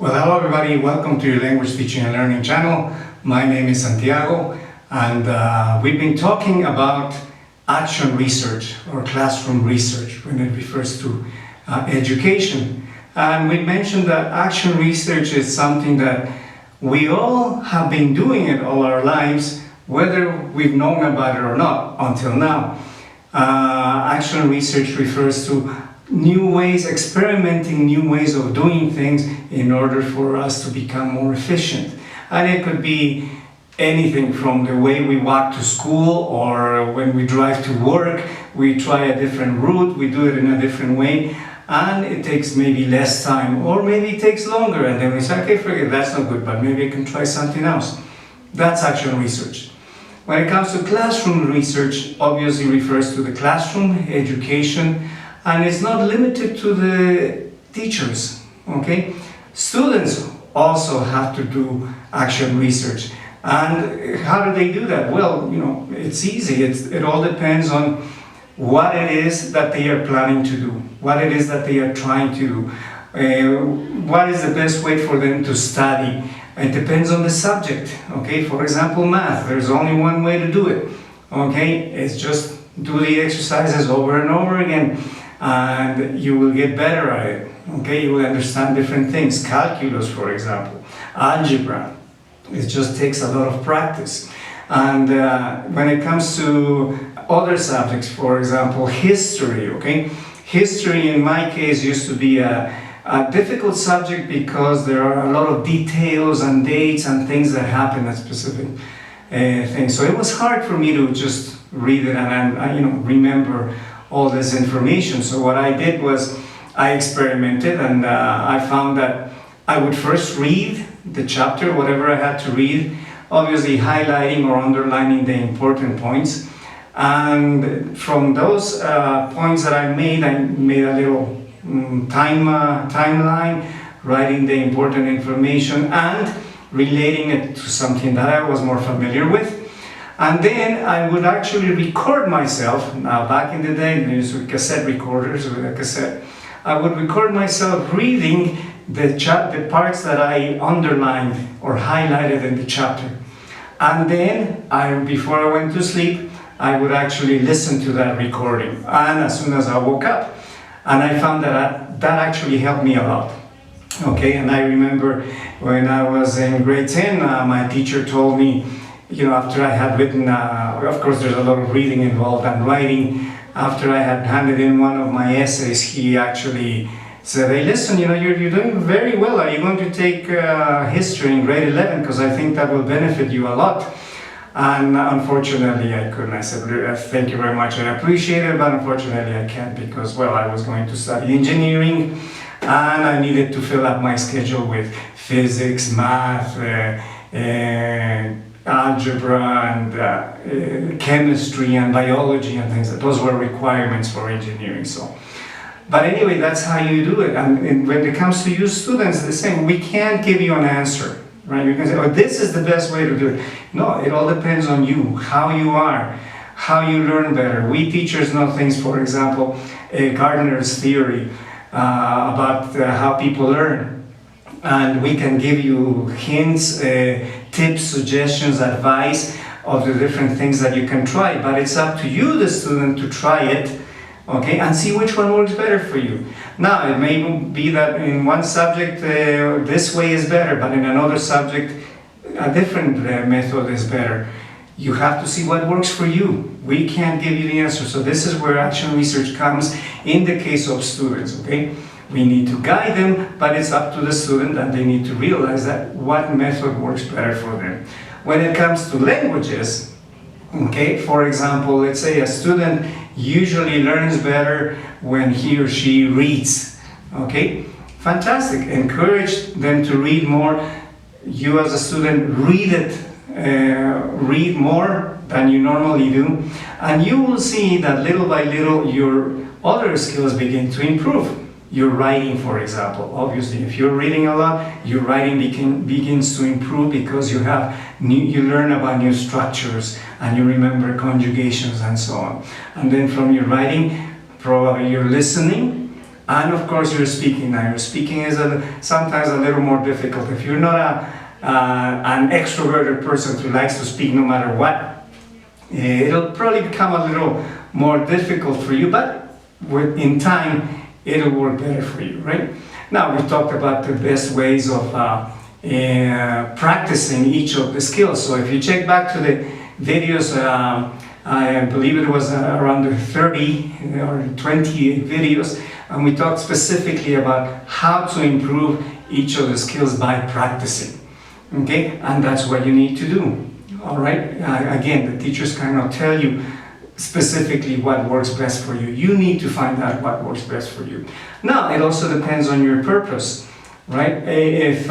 Well, hello everybody, welcome to your Language Teaching and Learning channel. My name is Santiago, and we've been talking about action research or classroom research when it refers to education. And we mentioned that action research is something that we all have been doing it all our lives, whether we've known about it or not until now. Action research refers to new ways, experimenting new ways of doing things in order for us to become more efficient. And it could be anything from the way we walk to school, or when we drive to work, we try a different route, we do it in a different way, and it takes maybe less time, or maybe it takes longer, and then we say, okay, forget it, that's not good, but maybe I can try something else. That's action research. When it comes to classroom research, obviously refers to the classroom, education, and it's not limited to the teachers, okay? Students also have to do action research. And how do they do that? Well, it's easy. It all depends on what it is that they are planning to do, what it is that they are trying to do, what is the best way for them to study. It depends on the subject, okay? For example, math, there's only one way to do it, okay? It's just do the exercises over and over again, and you will get better at it, okay? You will understand different things. Calculus, for example, algebra, it just takes a lot of practice. And when it comes to other subjects, for example, history, okay? History, in my case, used to be a difficult subject because there are a lot of details and dates and things that happen at specific things. So it was hard for me to just read it and remember all this information. So what I did was I experimented, and I found that I would first read the chapter, whatever I had to read, obviously highlighting or underlining the important points. And from those points that I made a little timeline, writing the important information and relating it to something that I was more familiar with. And then I would actually record myself. Now, back in the day, we used cassette recorders with a cassette. I would record myself reading the parts that I underlined or highlighted in the chapter. And then, before I went to sleep, I would actually listen to that recording. And as soon as I woke up, and I found that actually helped me a lot. Okay, and I remember when I was in grade 10, my teacher told me, after I had written, of course there's a lot of reading involved and writing, after I had handed in one of my essays, he actually said, hey, listen, you're doing very well. Are you going to take history in grade 11? Because I think that will benefit you a lot. And unfortunately, I couldn't. I said, thank you very much, I appreciate it, but unfortunately I can't because, well, I was going to study engineering and I needed to fill up my schedule with physics, math, algebra, and chemistry and biology and things. Those were requirements for engineering. So, but anyway, that's how you do it. And when it comes to you students, the same. We can't give you an answer. Right? You can say, oh, this is the best way to do it. No, it all depends on you, how you are, how you learn better. We teachers know things, for example, Gardner's theory about how people learn. And we can give you hints, tips, suggestions, advice of the different things that you can try. But it's up to you, the student, to try it, okay, and see which one works better for you. Now, it may be that in one subject this way is better, but in another subject a different method is better. You have to see what works for you. We can't give you the answer. So this is where action research comes in the case of students, okay? We need to guide them, but it's up to the student, and they need to realize that what method works better for them. When it comes to languages, okay, for example, let's say a student usually learns better when he or she reads, okay? Fantastic, encourage them to read more. You as a student, read more than you normally do, and you will see that little by little your other skills begin to improve. Your writing, for example, obviously, if you're reading a lot, your writing begins to improve because you learn about new structures and you remember conjugations and so on. And then from your writing, probably you're listening And of course, your speaking. Now, your speaking is sometimes a little more difficult. If you're not an extroverted person who likes to speak no matter what, it'll probably become a little more difficult for you, but in time, it'll work better for you, right? Now, we talked about the best ways of practicing each of the skills. So if you check back to the videos, I believe it was around 30 or 20 videos, and we talked specifically about how to improve each of the skills by practicing. Okay, and that's what you need to do. All right, again, the teachers cannot tell you specifically what works best for you. You need to find out what works best for you. Now, it also depends on your purpose, right? If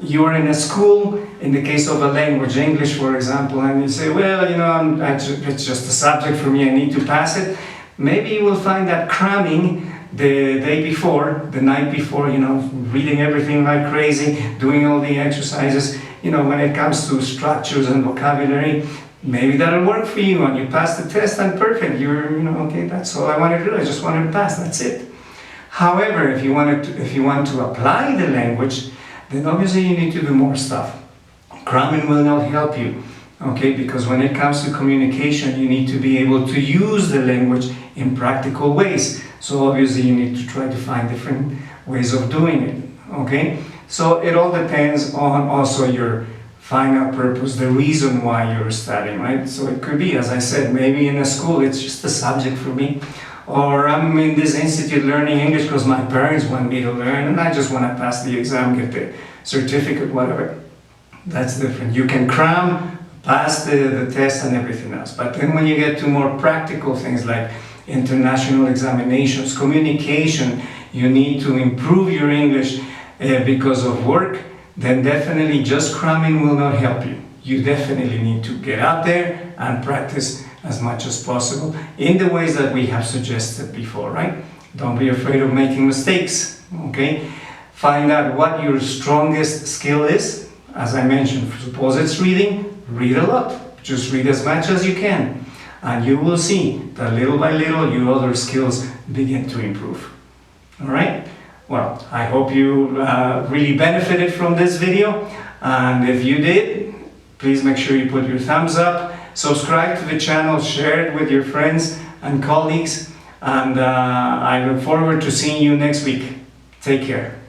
you're in a school, in the case of a language, English for example, and you say, well, you know, it's just a subject for me, I need to pass it, maybe you will find that cramming the day before, the night before, you know, reading everything like crazy, doing all the exercises, you know, when it comes to structures and vocabulary, maybe that'll work for you and you pass the test and perfect, you're, you know, okay, that's all I want to do, I just wanted to pass, that's it. However, if you want to apply the language, then obviously you need to do more stuff. Cramming will not help you, okay, because when it comes to communication, you need to be able to use the language in practical ways. So obviously you need to try to find different ways of doing it, okay? So it all depends on also your final purpose, the reason why you're studying, right? So it could be, as I said, maybe in a school it's just a subject for me, or I'm in this institute learning English because my parents want me to learn and I just want to pass the exam, get the certificate, whatever. That's different. You can cram, pass the test and everything else. But then when you get to more practical things like international examinations, communication, you need to improve your English because of work, then definitely just cramming will not help you. You definitely need to get out there and practice as much as possible in the ways that we have suggested before, right? Don't be afraid of making mistakes, okay? Find out what your strongest skill is. As I mentioned, suppose it's reading, read a lot. Just read as much as you can. And you will see that little by little your other skills begin to improve. All right? Well, I hope you really benefited from this video. And if you did, please make sure you put your thumbs up, subscribe to the channel, share it with your friends and colleagues. And I look forward to seeing you next week. Take care.